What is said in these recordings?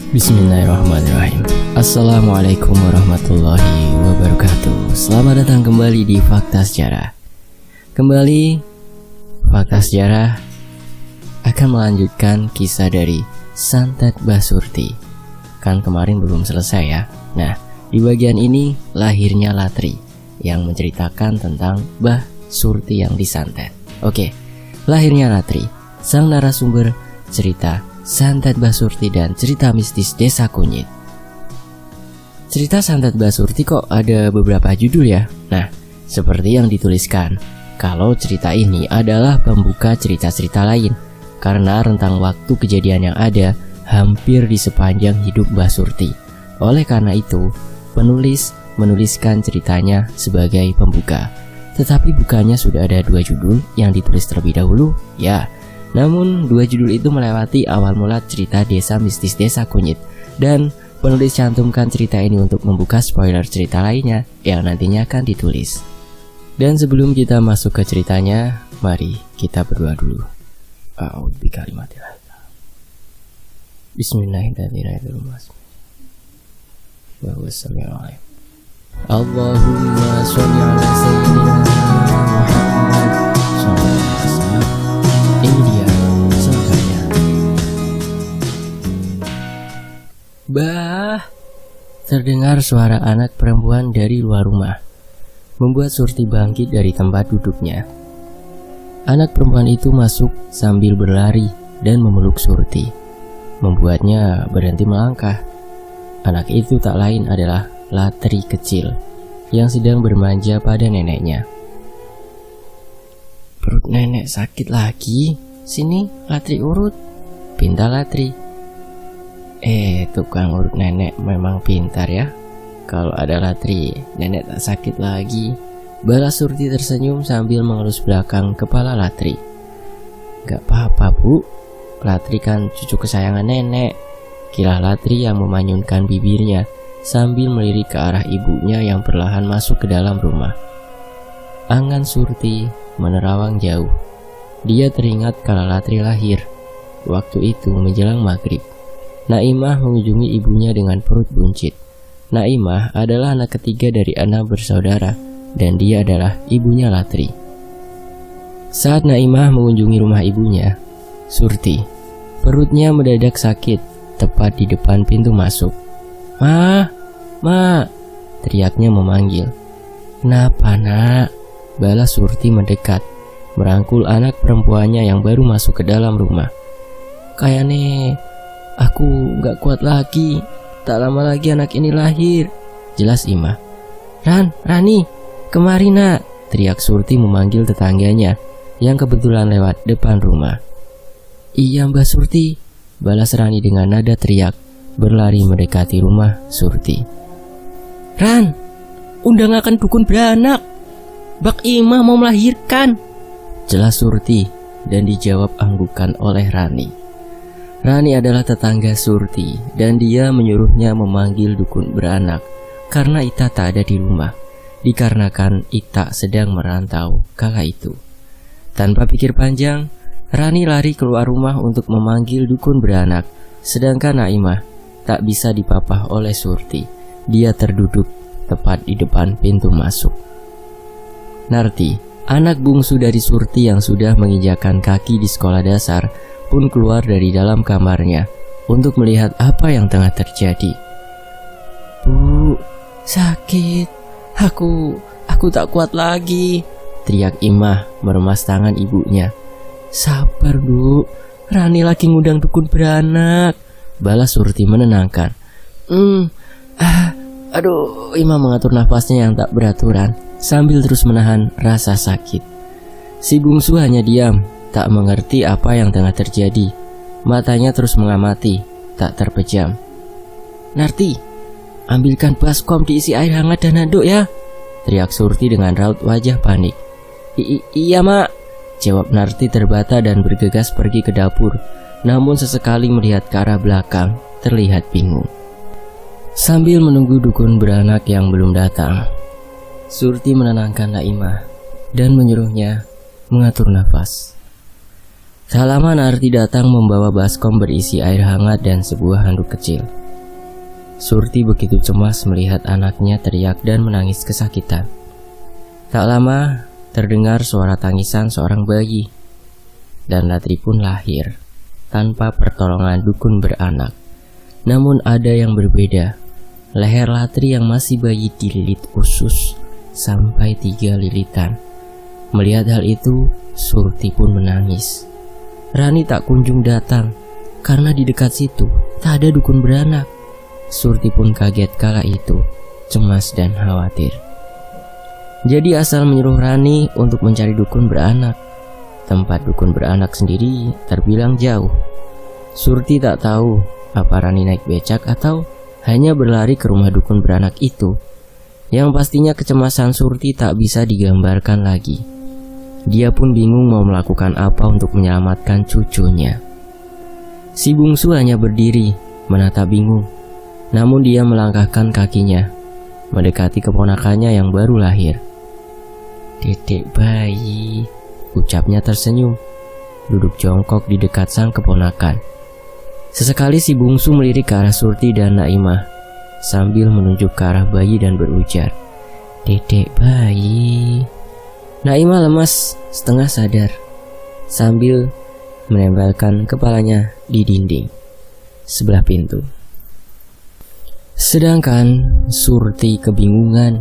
Bismillahirrahmanirrahim. Assalamualaikum warahmatullahi wabarakatuh. Selamat datang kembali di Fakta Sejarah. Kembali, Fakta Sejarah akan melanjutkan kisah dari Santet Mbah Surti. Kan kemarin belum selesai ya. Nah, di bagian ini lahirnya Latri yang menceritakan tentang Mbah Surti yang disantet. Oke, lahirnya Latri, sang narasumber cerita Santet Mbah Surti dan cerita mistis Desa Kunyit. Cerita Santet Mbah Surti kok ada beberapa judul ya? Nah, seperti yang dituliskan, kalau cerita ini adalah pembuka cerita-cerita lain, karena rentang waktu kejadian yang ada hampir di sepanjang hidup Mbah Surti. Oleh karena itu, penulis menuliskan ceritanya sebagai pembuka. Tetapi bukannya sudah ada 2 judul yang ditulis terlebih dahulu? Ya, namun 2 judul itu melewati awal mula cerita Desa Mistis Desa Kunyit, dan penulis cantumkan cerita ini untuk membuka spoiler cerita lainnya yang nantinya akan ditulis. Dan sebelum kita masuk ke ceritanya, mari kita berdoa dulu. Bismillahirrahmanirrahim. Allahumma sholli ala sayyidina Muhammad sallallahu alaihi wasallam. Ini dia selengkapnya. Bah, terdengar suara anak perempuan dari luar rumah, membuat Surti bangkit dari tempat duduknya. Anak perempuan itu masuk sambil berlari dan memeluk Surti, membuatnya berhenti melangkah. Anak itu tak lain adalah Latri kecil yang sedang bermanja pada neneknya. Perut nenek sakit lagi. Sini, Latri urut, pinta Latri. Tukang urut nenek memang pintar ya. Kalau ada Latri, nenek tak sakit lagi. Balas Surti tersenyum sambil mengelus belakang kepala Latri. Gak apa-apa bu, Latri kan cucu kesayangan nenek. Kilah Latri yang memanyunkan bibirnya sambil melirik ke arah ibunya yang perlahan masuk ke dalam rumah. Angan Surti menerawang jauh. Dia teringat kala Latri lahir. Waktu itu menjelang maghrib, Naimah mengunjungi ibunya dengan perut buncit. Naimah adalah anak ketiga dari 6 bersaudara, dan dia adalah ibunya Latri. Saat Naimah mengunjungi rumah ibunya, Surti, perutnya mendadak sakit tepat di depan pintu masuk. Ma, teriaknya memanggil. Kenapa nak? Balas Surti mendekat, merangkul anak perempuannya yang baru masuk ke dalam rumah. Kayaknya aku gak kuat lagi, tak lama lagi anak ini lahir, jelas Imah. Rani, kemari nak, teriak Surti memanggil tetangganya yang kebetulan lewat depan rumah. Iya Mbak Surti, balas Rani dengan nada teriak, berlari mendekati rumah Surti. Ran, undangaken dukun beranak, Bak Imah mau melahirkan, jelas Surti, dan dijawab anggukan oleh Rani. Rani adalah tetangga Surti, dan dia menyuruhnya memanggil dukun beranak karena Ita tak ada di rumah, dikarenakan Ita sedang merantau kala itu. Tanpa pikir panjang, Rani lari keluar rumah untuk memanggil dukun beranak, sedangkan Naimah tak bisa dipapah oleh Surti. Dia terduduk tepat di depan pintu masuk. Narti, anak bungsu dari Surti yang sudah menginjakan kaki di sekolah dasar, pun keluar dari dalam kamarnya untuk melihat apa yang tengah terjadi. Bu, sakit. Aku tak kuat lagi, teriak Imah meremas tangan ibunya. Sabar bu, Rani lagi ngundang dukun beranak, balas Surti menenangkan. Aduh, Imah mengatur nafasnya yang tak beraturan sambil terus menahan rasa sakit. Si bungsu hanya diam, tak mengerti apa yang tengah terjadi. Matanya terus mengamati, tak terpejam. Narti, ambilkan baskom diisi air hangat dan handuk ya, teriak Surti dengan raut wajah panik. Iya mak, jawab Narti terbata dan bergegas pergi ke dapur. Namun sesekali melihat ke arah belakang, terlihat bingung. Sambil menunggu dukun beranak yang belum datang, Surti menenangkan Naimah dan menyuruhnya mengatur nafas. Tak lama Narti datang membawa baskom berisi air hangat dan sebuah handuk kecil. Surti begitu cemas melihat anaknya teriak dan menangis kesakitan. Tak lama terdengar suara tangisan seorang bayi, dan Latri pun lahir tanpa pertolongan dukun beranak. Namun ada yang berbeda. Leher Latri yang masih bayi dililit usus sampai 3 lilitan. Melihat hal itu, Surti pun menangis. Rani tak kunjung datang karena di dekat situ tak ada dukun beranak. Surti pun kaget kala itu, cemas dan khawatir. Jadi asal menyuruh Rani untuk mencari dukun beranak. Tempat dukun beranak sendiri terbilang jauh. Surti tak tahu apa Rani naik becak atau hanya berlari ke rumah dukun beranak itu. Yang pastinya kecemasan Surti tak bisa digambarkan lagi. Dia pun bingung mau melakukan apa untuk menyelamatkan cucunya. Si bungsu hanya berdiri, menatap bingung. Namun dia melangkahkan kakinya, mendekati keponakannya yang baru lahir. "Dedek bayi," ucapnya tersenyum, duduk jongkok di dekat sang keponakan. Sesekali si bungsu melirik ke arah Surti dan Naimah, sambil menunjuk ke arah bayi dan berujar, "Dedek bayi." Naimah lemas, setengah sadar, sambil menempelkan kepalanya di dinding sebelah pintu. Sedangkan Surti kebingungan.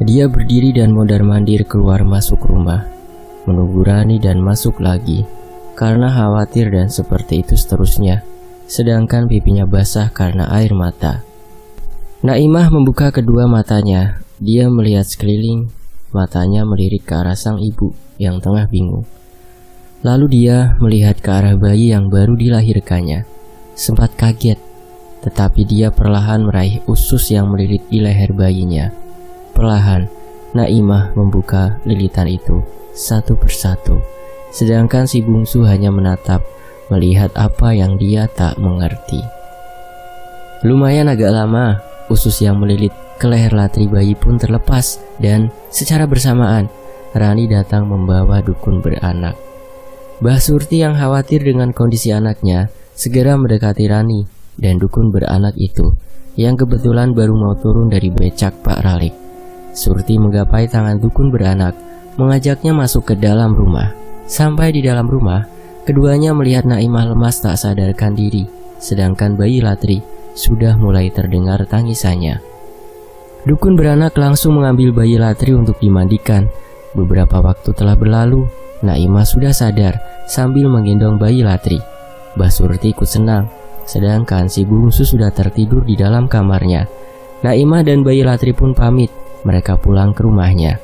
Dia berdiri dan mondar-mandir keluar masuk rumah, menunggu Rani dan masuk lagi, karena khawatir dan seperti itu seterusnya, sedangkan pipinya basah karena air mata. Naimah membuka kedua matanya. Dia melihat sekeliling, matanya melirik ke arah sang ibu yang tengah bingung. Lalu dia melihat ke arah bayi yang baru dilahirkannya. Sempat kaget, tetapi dia perlahan meraih usus yang melilit di leher bayinya. Perlahan, Naimah membuka lilitan itu satu persatu, sedangkan si bungsu hanya menatap, melihat apa yang dia tak mengerti. Lumayan agak lama, usus yang melilit ke leher Latri bayi pun terlepas, dan secara bersamaan Rani datang membawa dukun beranak. Mbah Surti yang khawatir dengan kondisi anaknya segera mendekati Rani dan dukun beranak itu, yang kebetulan baru mau turun dari becak Pak Ralik. Surti menggapai tangan dukun beranak, mengajaknya masuk ke dalam rumah. Sampai di dalam rumah, keduanya melihat Naimah lemas tak sadarkan diri, sedangkan bayi Latri sudah mulai terdengar tangisannya. Dukun beranak langsung mengambil bayi Latri untuk dimandikan. Beberapa waktu telah berlalu, Naimah sudah sadar sambil menggendong bayi Latri. Mbah Surti ikut senang, sedangkan si bungsu sudah tertidur di dalam kamarnya. Naimah dan bayi Latri pun pamit, mereka pulang ke rumahnya.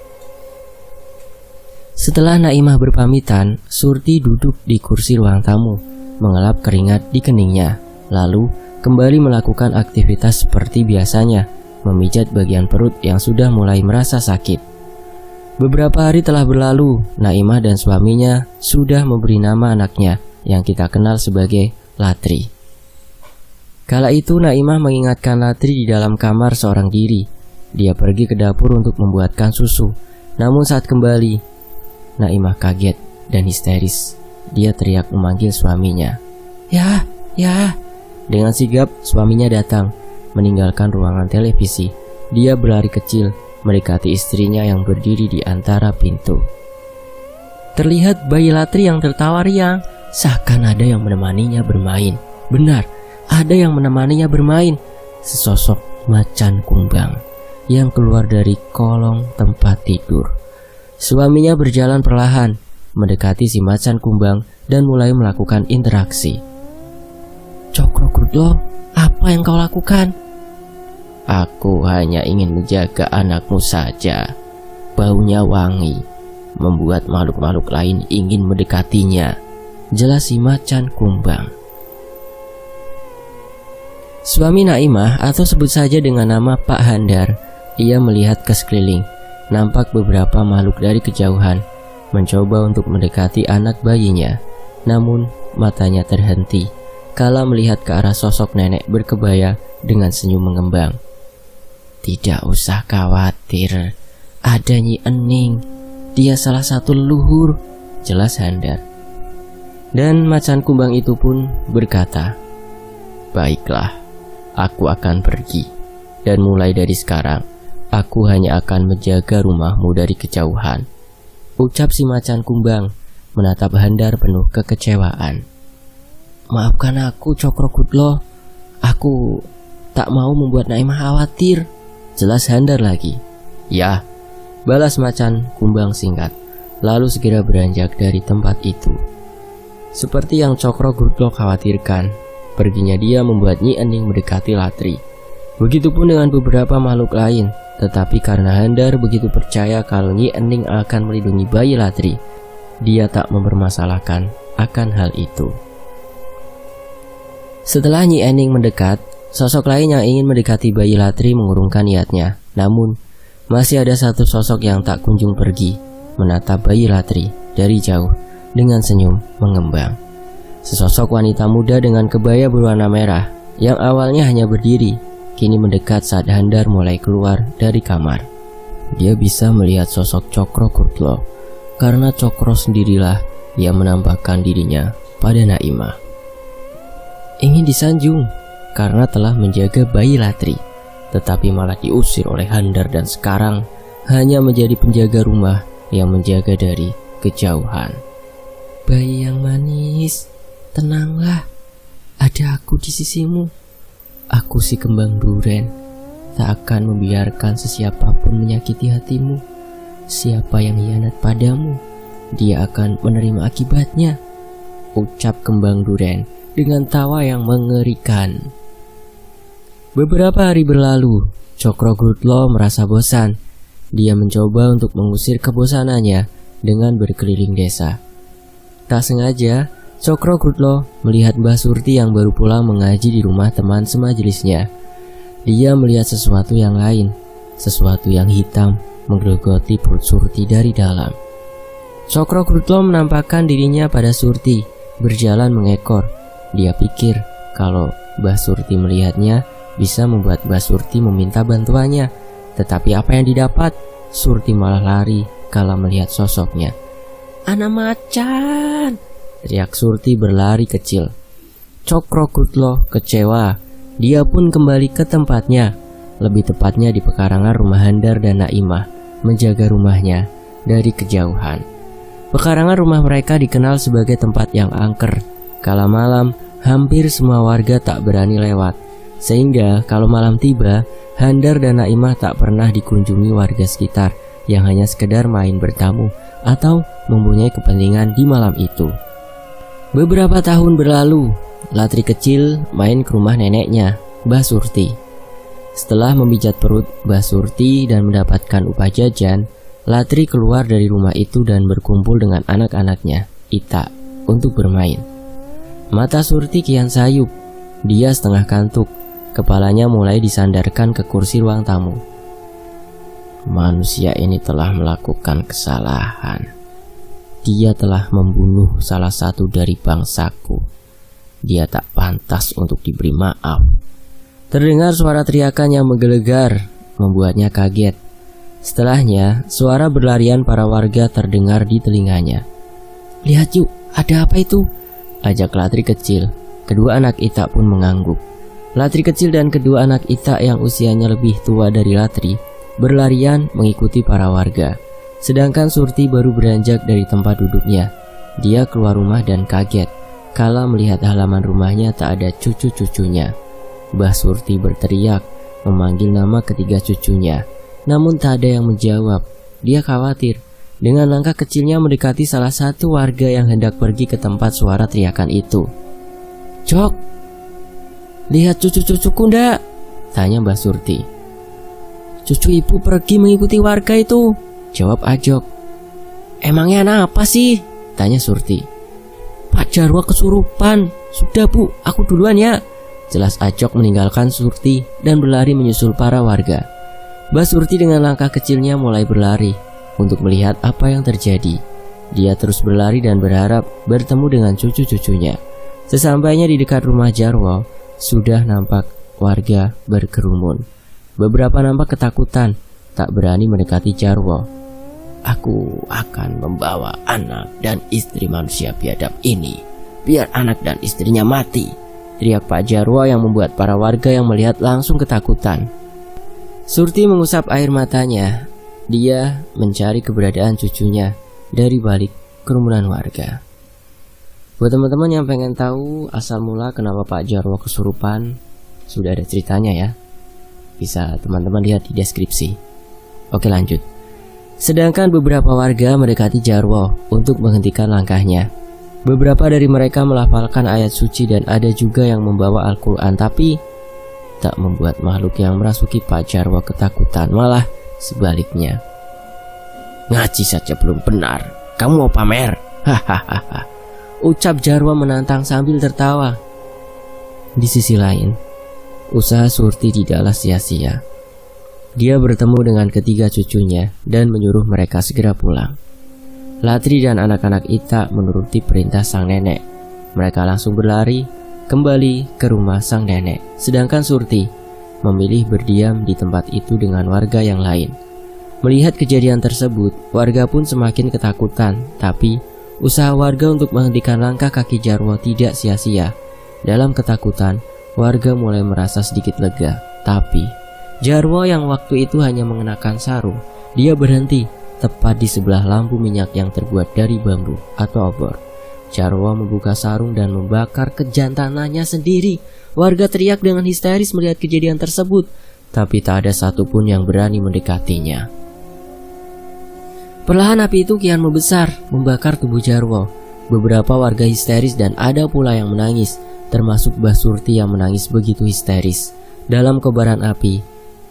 Setelah Naimah berpamitan, Surti duduk di kursi ruang tamu, mengelap keringat di keningnya, lalu kembali melakukan aktivitas seperti biasanya, memijat bagian perut yang sudah mulai merasa sakit. Beberapa hari telah berlalu, Naimah dan suaminya sudah memberi nama anaknya yang kita kenal sebagai Latri. Kala itu Naimah mengingatkan Latri di dalam kamar seorang diri. Dia pergi ke dapur untuk membuatkan susu. Namun saat kembali, Naimah kaget dan histeris. Dia teriak memanggil suaminya. Ya. Dengan sigap suaminya datang, meninggalkan ruangan televisi. Dia berlari kecil, mendekati istrinya yang berdiri di antara pintu. Terlihat bayi Latri yang tertawa riang, seakan ada yang menemaninya bermain. Benar, ada yang menemaninya bermain. Sesosok macan kumbang yang keluar dari kolong tempat tidur. Suaminya berjalan perlahan, mendekati si macan kumbang dan mulai melakukan interaksi. "Cokro-Krudlo, apa yang kau lakukan?" "Aku hanya ingin menjaga anakmu saja. Baunya wangi, membuat makhluk-makhluk lain ingin mendekatinya," jelas si macan kumbang. Suami Naimah, atau sebut saja dengan nama Pak Handar, ia melihat ke sekeliling. Nampak beberapa makhluk dari kejauhan, mencoba untuk mendekati anak bayinya. Namun matanya terhenti kala melihat ke arah sosok nenek berkebaya dengan senyum mengembang. "Tidak usah khawatir, ada Nyi Ening. Dia salah satu leluhur," jelas Handar. Dan macan kumbang itu pun berkata, "Baiklah, aku akan pergi. Dan mulai dari sekarang, aku hanya akan menjaga rumahmu dari kejauhan." Ucap si macan kumbang menatap Handar penuh kekecewaan. "Maafkan aku, Cokrokutlo. Aku tak mau membuat Naimah khawatir," jelas Handar lagi. "Ya," balas macan kumbang singkat, lalu segera beranjak dari tempat itu. Seperti yang Cokrokutlo khawatirkan, perginya dia membuat Nyi Ening mendekati Latri. Begitupun dengan beberapa makhluk lain, tetapi karena Handar begitu percaya kalau Nyi Ening akan melindungi bayi Latri, dia tak mempermasalahkan akan hal itu. Setelah Nyi Ening mendekat, sosok lain yang ingin mendekati bayi Latri mengurungkan niatnya. Namun, masih ada satu sosok yang tak kunjung pergi, menatap bayi Latri dari jauh dengan senyum mengembang. Sesosok wanita muda dengan kebaya berwarna merah yang awalnya hanya berdiri, kini mendekat saat Handar mulai keluar dari kamar. Dia bisa melihat sosok Cokrokutlo karena Cokro sendirilah yang menampakkan dirinya pada Naimah. Ingin disanjung karena telah menjaga bayi Latri, tetapi malah diusir oleh Handar dan sekarang hanya menjadi penjaga rumah yang menjaga dari kejauhan. "Bayi yang manis, tenanglah, ada aku di sisimu. Aku si kembang duren, tak akan membiarkan sesiapapun menyakiti hatimu. Siapa yang hianat padamu, dia akan menerima akibatnya," ucap kembang duren dengan tawa yang mengerikan. Beberapa hari berlalu, Cokrokutlo merasa bosan. Dia mencoba untuk mengusir kebosanannya dengan berkeliling desa. Tak sengaja, Cokrokutlo melihat Mbah Surti yang baru pulang mengaji di rumah teman semajelisnya. Dia melihat sesuatu yang lain, sesuatu yang hitam menggerogoti perut Surti dari dalam. Cokrokutlo menampakkan dirinya pada Surti, berjalan mengekor. Dia pikir kalau Mbah Surti melihatnya bisa membuat Mbah Surti meminta bantuannya. Tetapi apa yang didapat? Surti malah lari kala melihat sosoknya. "Anak macan!" teriak Surti berlari kecil. Cokrokutlo kecewa. Dia pun kembali ke tempatnya, lebih tepatnya di pekarangan rumah Handar dan Naimah, menjaga rumahnya dari kejauhan. Pekarangan rumah mereka dikenal sebagai tempat yang angker. Kala malam, hampir semua warga tak berani lewat, sehingga kalau malam tiba, Handar dan Naimah tak pernah dikunjungi warga sekitar yang hanya sekedar main bertamu atau mempunyai kepentingan di malam itu. Beberapa tahun berlalu, Latri kecil main ke rumah neneknya, Mbah Surti. Setelah memijat perut Mbah Surti dan mendapatkan upah jajan, Latri keluar dari rumah itu dan berkumpul dengan anak-anaknya, Ita, untuk bermain. Mata Surti kian sayup, dia setengah kantuk, kepalanya mulai disandarkan ke kursi ruang tamu. Manusia ini telah melakukan kesalahan. Dia telah membunuh salah satu dari bangsaku. Dia tak pantas untuk diberi maaf. Terdengar suara teriakan yang menggelegar, membuatnya kaget. Setelahnya, suara berlarian para warga terdengar di telinganya. "Lihat yuk, ada apa itu?" ajak Latri kecil. Kedua anak Ita pun mengangguk. Latri kecil dan kedua anak Ita yang usianya lebih tua dari Latri berlarian mengikuti para warga. Sedangkan Surti baru beranjak dari tempat duduknya. Dia keluar rumah dan kaget kala melihat halaman rumahnya tak ada cucu-cucunya. Mbah Surti berteriak memanggil nama ketiga cucunya, namun tak ada yang menjawab. Dia khawatir. Dengan langkah kecilnya mendekati salah satu warga yang hendak pergi ke tempat suara teriakan itu. "Jok, lihat cucu-cucuku ndak?" tanya Mbah Surti. "Cucu ibu pergi mengikuti warga itu," jawab Ajok. "Emangnya apa sih?" tanya Surti. "Pak Jarwo kesurupan. Sudah bu, aku duluan ya," jelas Ajok meninggalkan Surti dan berlari menyusul para warga. Mbah Surti dengan langkah kecilnya mulai berlari untuk melihat apa yang terjadi. Dia terus berlari dan berharap bertemu dengan cucu-cucunya. Sesampainya di dekat rumah Jarwo, sudah nampak warga berkerumun. Beberapa nampak ketakutan, tak berani mendekati Jarwo. "Aku akan membawa anak dan istri manusia biadab ini biar anak dan istrinya mati, teriak Pak Jarwo yang membuat para warga yang melihat langsung ketakutan. Surti mengusap air matanya. Dia mencari keberadaan cucunya dari balik kerumunan warga. Buat teman-teman yang pengen tahu asal mula kenapa Pak Jarwo kesurupan, sudah ada ceritanya ya. Bisa teman-teman lihat di deskripsi. Oke, lanjut. Sedangkan beberapa warga mendekati Jarwo untuk menghentikan langkahnya. Beberapa dari mereka melafalkan ayat suci dan ada juga yang membawa Al-Quran, tapi tak membuat makhluk yang merasuki Pak Jarwo ketakutan, malah sebaliknya. Ngaji saja belum benar, kamu mau pamer? Hahaha, ucap Jarwo menantang sambil tertawa. Di sisi lain, usaha Surti tidaklah sia-sia. Dia bertemu dengan ketiga cucunya dan menyuruh mereka segera pulang. Latri dan anak-anak Ita menuruti perintah sang nenek. Mereka langsung berlari kembali ke rumah sang nenek. Sedangkan Surti memilih berdiam di tempat itu dengan warga yang lain. Melihat kejadian tersebut, warga pun semakin ketakutan. Tapi usaha warga untuk menghentikan langkah kaki Jarwo tidak sia-sia. Dalam ketakutan, warga mulai merasa sedikit lega. Tapi Jarwo yang waktu itu hanya mengenakan sarung, dia berhenti tepat di sebelah lampu minyak yang terbuat dari bambu atau obor. Jarwo membuka sarung dan membakar kejantanannya sendiri. Warga teriak dengan histeris melihat kejadian tersebut, tapi tak ada satupun yang berani mendekatinya. Perlahan api itu kian membesar, membakar tubuh Jarwo. Beberapa warga histeris dan ada pula yang menangis, termasuk Mbah Surti yang menangis begitu histeris. Dalam kobaran api,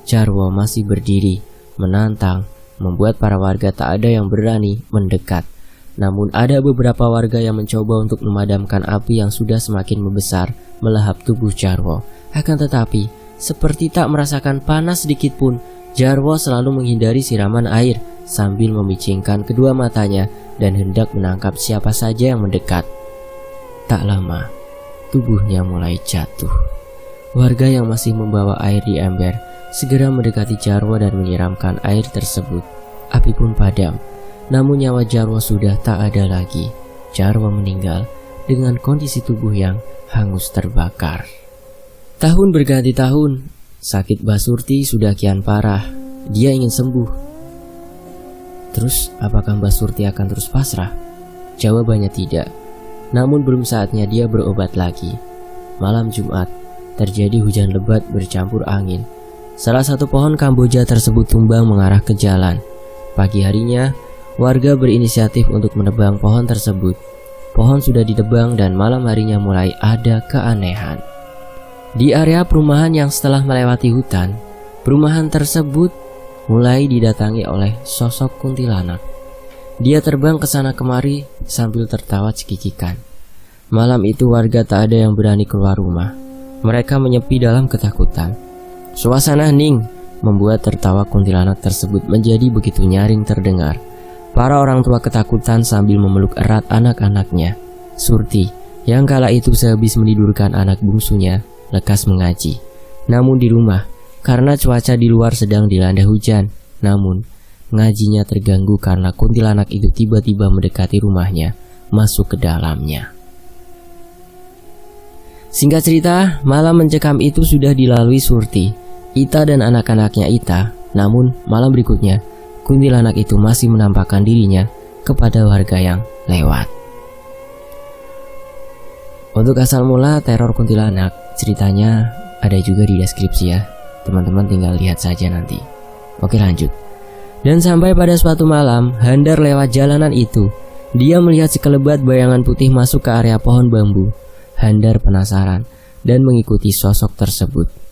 Jarwo masih berdiri, menantang, membuat para warga tak ada yang berani mendekat. Namun ada beberapa warga yang mencoba untuk memadamkan api yang sudah semakin membesar melahap tubuh Jarwo. Akan tetapi, seperti tak merasakan panas sedikit pun, Jarwo selalu menghindari siraman air sambil memicingkan kedua matanya dan hendak menangkap siapa saja yang mendekat. Tak lama, tubuhnya mulai jatuh. Warga yang masih membawa air di ember segera mendekati Jarwo dan menyiramkan air tersebut. Api pun padam, namun nyawa Jarwo sudah tak ada lagi. Jarwo meninggal dengan kondisi tubuh yang hangus terbakar. Tahun berganti tahun, sakit Mbah Surti sudah kian parah. Dia ingin sembuh. Terus apakah Mbah Surti akan terus pasrah? Jawabannya tidak. Namun belum saatnya dia berobat lagi. Malam Jumat, terjadi hujan lebat bercampur angin. Salah satu pohon Kamboja tersebut tumbang mengarah ke jalan. Pagi harinya, warga berinisiatif untuk menebang pohon tersebut. Pohon sudah ditebang dan malam harinya mulai ada keanehan. Di area perumahan yang setelah melewati hutan, perumahan tersebut mulai didatangi oleh sosok kuntilanak. Dia terbang ke sana kemari sambil tertawa cekikikan. Malam itu warga tak ada yang berani keluar rumah. Mereka menyepi dalam ketakutan. Suasana hening membuat tertawa kuntilanak tersebut menjadi begitu nyaring terdengar. Para orang tua ketakutan sambil memeluk erat anak-anaknya. Surti yang kala itu sehabis menidurkan anak bungsunya lekas mengaji. Namun di rumah, karena cuaca di luar sedang dilanda hujan, namun ngajinya terganggu karena kuntilanak itu tiba-tiba mendekati rumahnya, masuk ke dalamnya. Singkat cerita, malam mencekam itu sudah dilalui Surti, Ita dan anak-anaknya Ita. Namun malam berikutnya, kuntilanak itu masih menampakkan dirinya kepada warga yang lewat. Untuk asal mula teror kuntilanak, ceritanya ada juga di deskripsi ya. Teman-teman tinggal lihat saja nanti. Oke, lanjut. Dan sampai pada suatu malam, Handar lewat jalanan itu. Dia melihat sekelebat bayangan putih masuk ke area pohon bambu. Handar penasaran dan mengikuti sosok tersebut.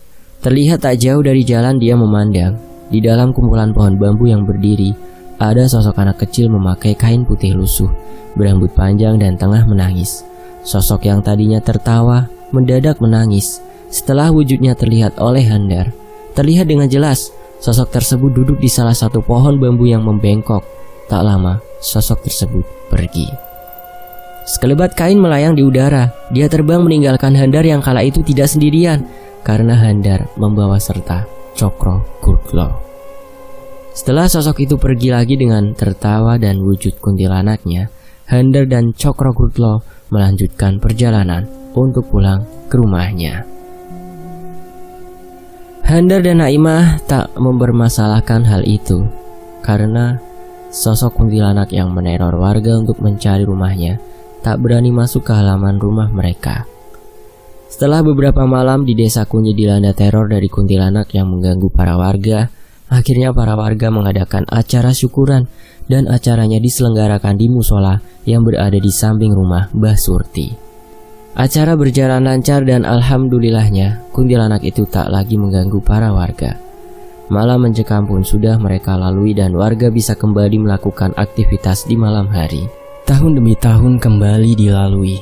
Terlihat tak jauh dari jalan dia memandang. Di dalam kumpulan pohon bambu yang berdiri, ada sosok anak kecil memakai kain putih lusuh, berambut panjang dan tengah menangis. Sosok yang tadinya tertawa, mendadak menangis. Setelah wujudnya terlihat oleh Handar, terlihat dengan jelas sosok tersebut duduk di salah satu pohon bambu yang membengkok. Tak lama, sosok tersebut pergi. Sekelebat kain melayang di udara. Dia terbang meninggalkan Handar yang kala itu tidak sendirian, karena Handar membawa serta Cokro Gurglo. Setelah sosok itu pergi lagi dengan tertawa dan wujud kuntilanaknya, Handar dan Cokrokutlo melanjutkan perjalanan untuk pulang ke rumahnya. Handar dan Naimah tak mempermasalahkan hal itu karena sosok kuntilanak yang meneror warga untuk mencari rumahnya tak berani masuk ke halaman rumah mereka. Setelah beberapa malam di desa Kunyi dilanda teror dari kuntilanak yang mengganggu para warga, akhirnya para warga mengadakan acara syukuran dan acaranya diselenggarakan di musola yang berada di samping rumah Mbah Surti. Acara berjalan lancar dan alhamdulillahnya kuntilanak itu tak lagi mengganggu para warga. Malam mencekam pun sudah mereka lalui dan warga bisa kembali melakukan aktivitas di malam hari. Tahun demi tahun kembali dilalui.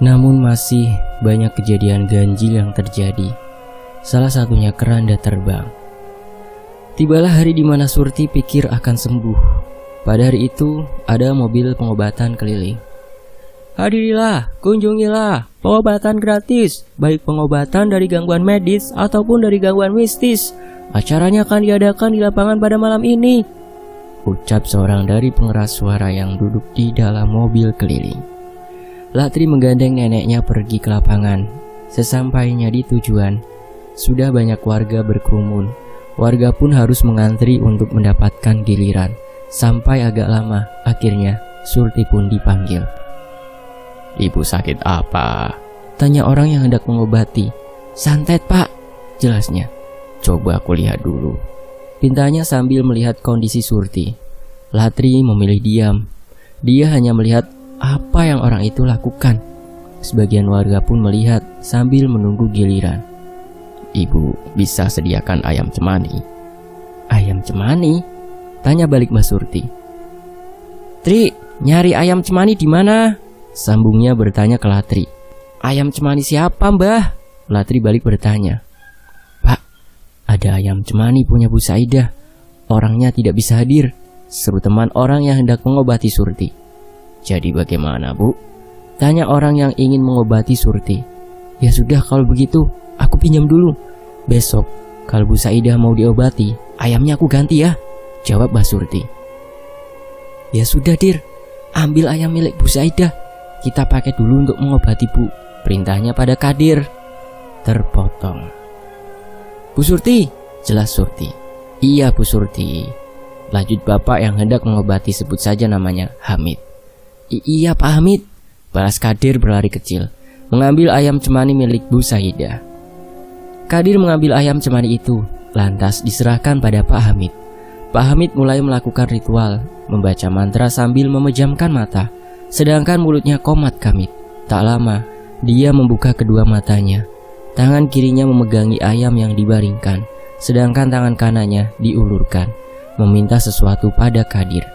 Namun masih banyak kejadian ganjil yang terjadi. Salah satunya keranda terbang. Tibalah hari di mana Surti pikir akan sembuh. Pada hari itu ada mobil pengobatan keliling. Hadirilah, kunjungilah, pengobatan gratis, baik pengobatan dari gangguan medis ataupun dari gangguan mistis. Acaranya akan diadakan di lapangan pada malam ini, ucap seorang dari pengeras suara yang duduk di dalam mobil keliling. Latri menggandeng neneknya pergi ke lapangan. Sesampainya di tujuan, sudah banyak warga berkerumun. Warga pun harus mengantri untuk mendapatkan giliran. Sampai agak lama, akhirnya Surti pun dipanggil. Ibu sakit apa? Tanya orang yang hendak mengobati. Santet pak, jelasnya. Coba aku lihat dulu, pintanya sambil melihat kondisi Surti. Latri memilih diam. Dia hanya melihat apa yang orang itu lakukan. Sebagian warga pun melihat sambil menunggu giliran. Ibu bisa sediakan ayam cemani? Ayam cemani? Tanya balik Mbak Surti. Tri, nyari ayam cemani di mana? Sambungnya bertanya ke Latri. Ayam cemani siapa Mbah? Latri balik bertanya. Pak, ada ayam cemani punya Bu Saidah. Orangnya tidak bisa hadir, seru teman orang yang hendak mengobati Surti. Jadi bagaimana Bu? Tanya orang yang ingin mengobati Surti. Ya sudah kalau begitu, aku pinjam dulu. Besok kalau Bu Saidah mau diobati, ayamnya aku ganti ya, jawab Mbak Surti. Ya sudah Dir, ambil ayam milik Bu Saidah. Kita pakai dulu untuk mengobati Bu, perintahnya pada Kadir. Terpotong. Bu Surti, jelas Surti. Iya Bu Surti. Lanjut bapak yang hendak mengobati, sebut saja namanya Hamid. Iya Pak Hamid, balas Kadir berlari kecil, mengambil ayam cemani milik Bu Saidah. Kadir mengambil ayam cemani itu, lantas diserahkan pada Pak Hamid. Pak Hamid mulai melakukan ritual, membaca mantra sambil memejamkan mata, sedangkan mulutnya komat kamit. Tak lama, dia membuka kedua matanya. Tangan kirinya memegangi ayam yang dibaringkan, sedangkan tangan kanannya diulurkan, meminta sesuatu pada Kadir.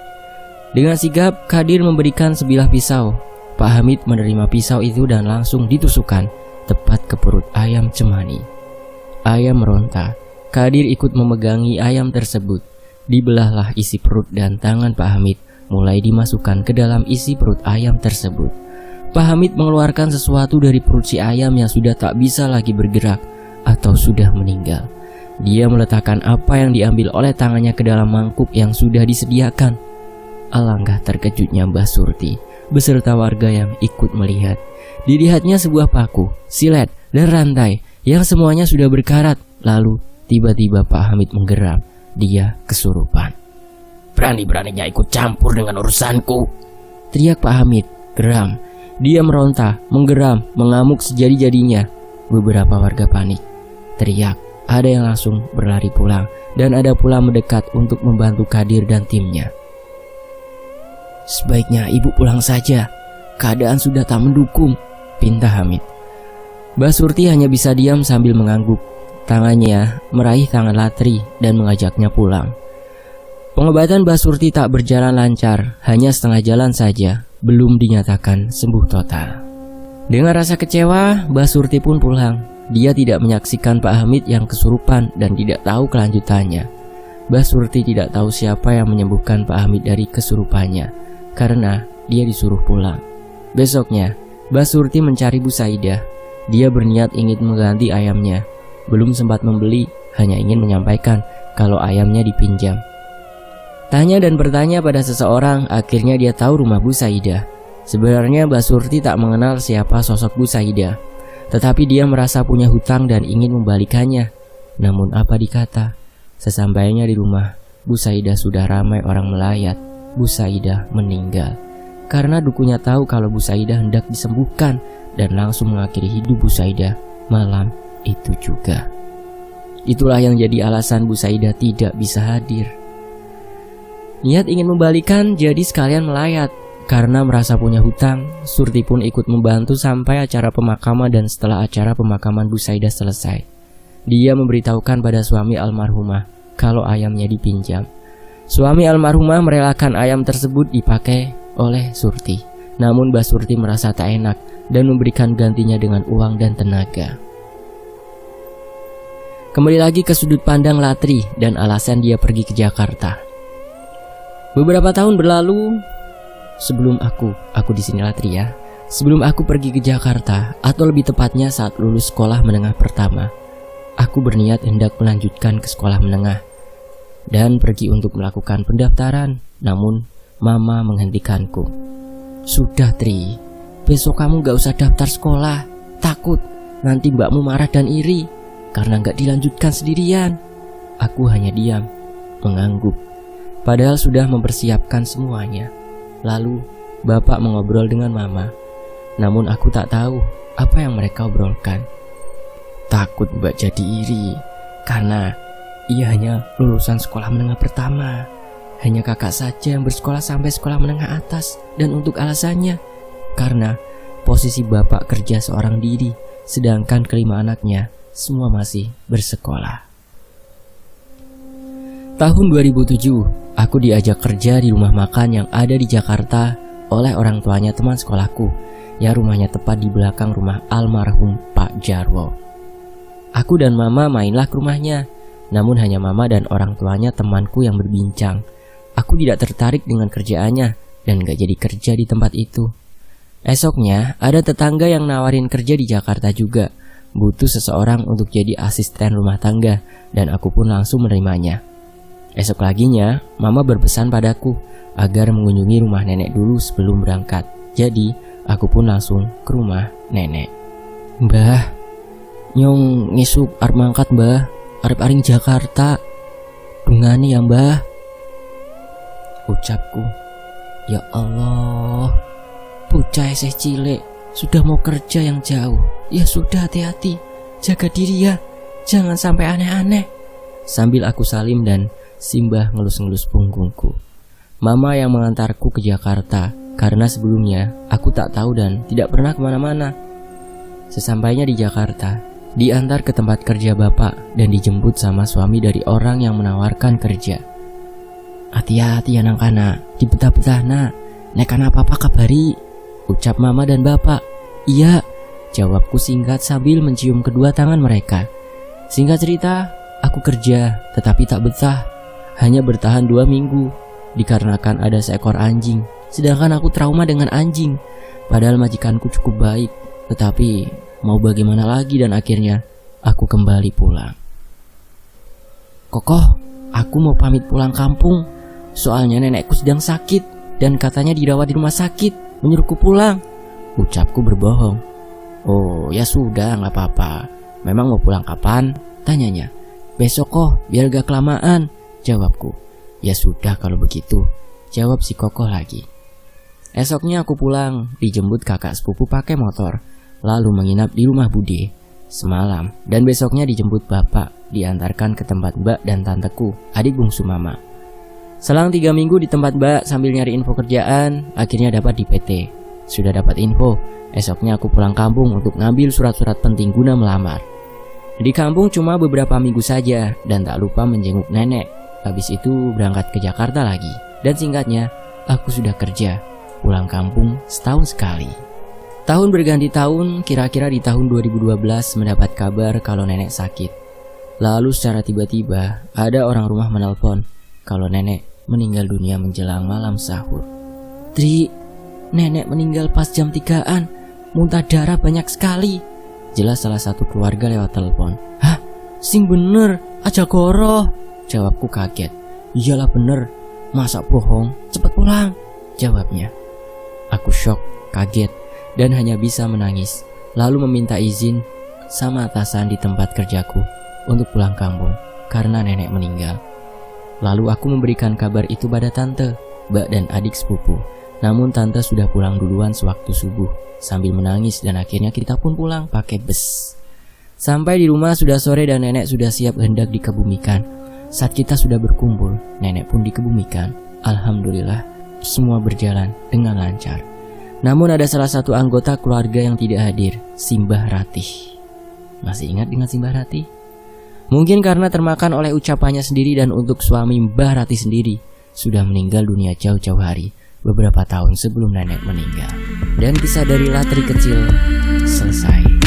Dengan sigap, Kadir memberikan sebilah pisau. Pak Hamid menerima pisau itu dan langsung ditusukkan tepat ke perut ayam cemani. Ayam meronta. Kadir ikut memegangi ayam tersebut. Dibelahlah isi perut dan tangan Pak Hamid mulai dimasukkan ke dalam isi perut ayam tersebut. Pak Hamid mengeluarkan sesuatu dari perut si ayam yang sudah tak bisa lagi bergerak atau sudah meninggal. Dia meletakkan apa yang diambil oleh tangannya ke dalam mangkuk yang sudah disediakan. Alangkah terkejutnya Mbah Surti beserta warga yang ikut melihat. Dilihatnya sebuah paku, silet, dan rantai yang semuanya sudah berkarat. Lalu tiba-tiba Pak Hamid menggeram. Dia kesurupan. Berani-beraninya ikut campur dengan urusanku, teriak Pak Hamid, geram. Dia meronta, menggeram, mengamuk sejadi-jadinya. Beberapa warga panik, teriak. Ada yang langsung berlari pulang, dan ada pula mendekat untuk membantu Kadir dan timnya. Sebaiknya ibu pulang saja, keadaan sudah tak mendukung, pinta Hamid. Mbak Surti hanya bisa diam sambil mengangguk. Tangannya meraih tangan Latri dan mengajaknya pulang. Pengobatan Mbak Surti tak berjalan lancar, hanya setengah jalan saja, belum dinyatakan sembuh total. Dengan rasa kecewa, Mbak Surti pun pulang. Dia tidak menyaksikan Pak Hamid yang kesurupan dan tidak tahu kelanjutannya. Mbak Surti tidak tahu siapa yang menyembuhkan Pak Hamid dari kesurupannya, karena dia disuruh pulang. Besoknya, Mbak Surti mencari Bu Saidah. Dia berniat ingin mengganti ayamnya. Belum sempat membeli, hanya ingin menyampaikan kalau ayamnya dipinjam. Tanya dan bertanya pada seseorang, akhirnya dia tahu rumah Bu Saidah. Sebenarnya Mbak Surti tak mengenal siapa sosok Bu Saidah, tetapi dia merasa punya hutang dan ingin membalikannya. Namun apa dikata, sesampainya di rumah, Bu Saidah sudah ramai orang melayat. Bu Saidah meninggal karena dukunya tahu kalau Bu Saidah hendak disembuhkan dan langsung mengakhiri hidup Bu Saidah malam itu juga. Itulah yang jadi alasan Bu Saidah tidak bisa hadir. Niat ingin membalikan, jadi sekalian melayat. Karena merasa punya hutang, Surti pun ikut membantu sampai acara pemakaman, dan setelah acara pemakaman Bu Saidah selesai, dia memberitahukan pada suami almarhumah kalau ayamnya dipinjam. Suami almarhumah merelakan ayam tersebut dipakai oleh Surti. Namun Mbak Surti merasa tak enak dan memberikan gantinya dengan uang dan tenaga. Kembali lagi ke sudut pandang Latri dan alasan dia pergi ke Jakarta. Beberapa tahun berlalu sebelum aku di sini Latri ya. Sebelum aku pergi ke Jakarta, atau lebih tepatnya saat lulus sekolah menengah pertama, aku berniat hendak melanjutkan ke sekolah menengah dan pergi untuk melakukan pendaftaran. Namun Mama menghentikanku. Sudah Tri, besok kamu gak usah daftar sekolah. Takut nanti mbakmu marah dan iri karena gak dilanjutkan sendirian. Aku hanya diam, mengangguk. Padahal sudah mempersiapkan semuanya. Lalu bapak mengobrol dengan Mama. Namun aku tak tahu apa yang mereka obrolkan. Takut mbak jadi iri karena ia hanya lulusan sekolah menengah pertama. Hanya kakak saja yang bersekolah sampai sekolah menengah atas. Dan untuk alasannya, karena posisi bapak kerja seorang diri, sedangkan kelima anaknya semua masih bersekolah. Tahun 2007, aku diajak kerja di rumah makan yang ada di Jakarta oleh orang tuanya teman sekolahku, yang rumahnya tepat di belakang rumah almarhum Pak Jarwo. Aku dan Mama mainlah ke rumahnya, namun hanya Mama dan orang tuanya temanku yang berbincang. Aku tidak tertarik dengan kerjaannya dan gak jadi kerja di tempat itu. Esoknya ada tetangga yang nawarin kerja di Jakarta juga, butuh seseorang untuk jadi asisten rumah tangga, dan aku pun langsung menerimanya. Esok paginya, Mama berpesan padaku agar mengunjungi rumah nenek dulu sebelum berangkat. Jadi, aku pun langsung ke rumah nenek. Mbah, nyong ngisuk arep mangkat mbah, arep aring Jakarta. Dungani ya mbah, ucapku. Ya Allah, bocah eseh cilik sudah mau kerja yang jauh. Ya sudah, hati-hati, jaga diri ya, jangan sampai aneh-aneh. Sambil aku salim dan Simbah ngelus-ngelus punggungku. Mama yang mengantarku ke Jakarta, karena sebelumnya aku tak tahu dan tidak pernah kemana-mana. Sesampainya di Jakarta, diantar ke tempat kerja bapak dan dijemput sama suami dari orang yang menawarkan kerja. Hati-hati anak-anak, dibetah-betah nak, nekan apa-apa kabari, ucap Mama dan bapak. Iya, jawabku singkat sambil mencium kedua tangan mereka. Singkat cerita, aku kerja tetapi tak betah. Hanya bertahan 2 minggu dikarenakan ada seekor anjing. Sedangkan aku trauma dengan anjing. Padahal majikanku cukup baik, tetapi mau bagaimana lagi, dan akhirnya aku kembali pulang. Kokoh, aku mau pamit pulang kampung. Soalnya nenekku sedang sakit dan katanya dirawat di rumah sakit, menyuruhku pulang. Ucapku berbohong. Oh ya sudah, gak apa-apa. Memang mau pulang kapan? Tanyanya. Besok kok, biar gak kelamaan, jawabku. Ya sudah kalau begitu, jawab si Kokoh lagi. Esoknya aku pulang, dijemput kakak sepupu pakai motor, lalu menginap di rumah Bude semalam, dan besoknya dijemput bapak, diantarkan ke tempat mbak dan tanteku, adik bungsu Mama. Selang 3 minggu di tempat mbak sambil nyari info kerjaan, akhirnya dapat di PT. Sudah dapat info, esoknya aku pulang kampung untuk ngambil surat-surat penting guna melamar. Di kampung cuma beberapa minggu saja dan tak lupa menjenguk nenek. Habis itu berangkat ke Jakarta lagi. Dan singkatnya, aku sudah kerja, pulang kampung setahun sekali. Tahun berganti tahun, kira-kira di tahun 2012 mendapat kabar kalau nenek sakit. Lalu secara tiba-tiba ada orang rumah menelpon kalau nenek meninggal dunia menjelang malam sahur. Tri, nenek meninggal pas jam 3-an, muntah darah banyak sekali. Jelas salah satu keluarga lewat telepon. Hah? Sing bener, aja goroh, jawabku kaget. Iyalah bener, Masa bohong? Cepat pulang, jawabnya. Aku shock, kaget, dan hanya bisa menangis. Lalu meminta izin sama atasan di tempat kerjaku untuk pulang kampung karena nenek meninggal. Lalu aku memberikan kabar itu pada tante, mbak dan adik sepupu. Namun tante sudah pulang duluan sewaktu subuh sambil menangis dan akhirnya kita pun pulang pakai bus. Sampai di rumah sudah sore dan nenek sudah siap hendak dikebumikan. Saat kita sudah berkumpul, nenek pun dikebumikan. Alhamdulillah, semua berjalan dengan lancar. Namun ada salah satu anggota keluarga yang tidak hadir, Simbah Ratih. Masih ingat dengan Simbah Ratih? Mungkin karena termakan oleh ucapannya sendiri dan untuk suami Mbah Ratih sendiri sudah meninggal dunia jauh-jauh hari, beberapa tahun sebelum nenek meninggal. Dan kisah dari Latri kecil selesai.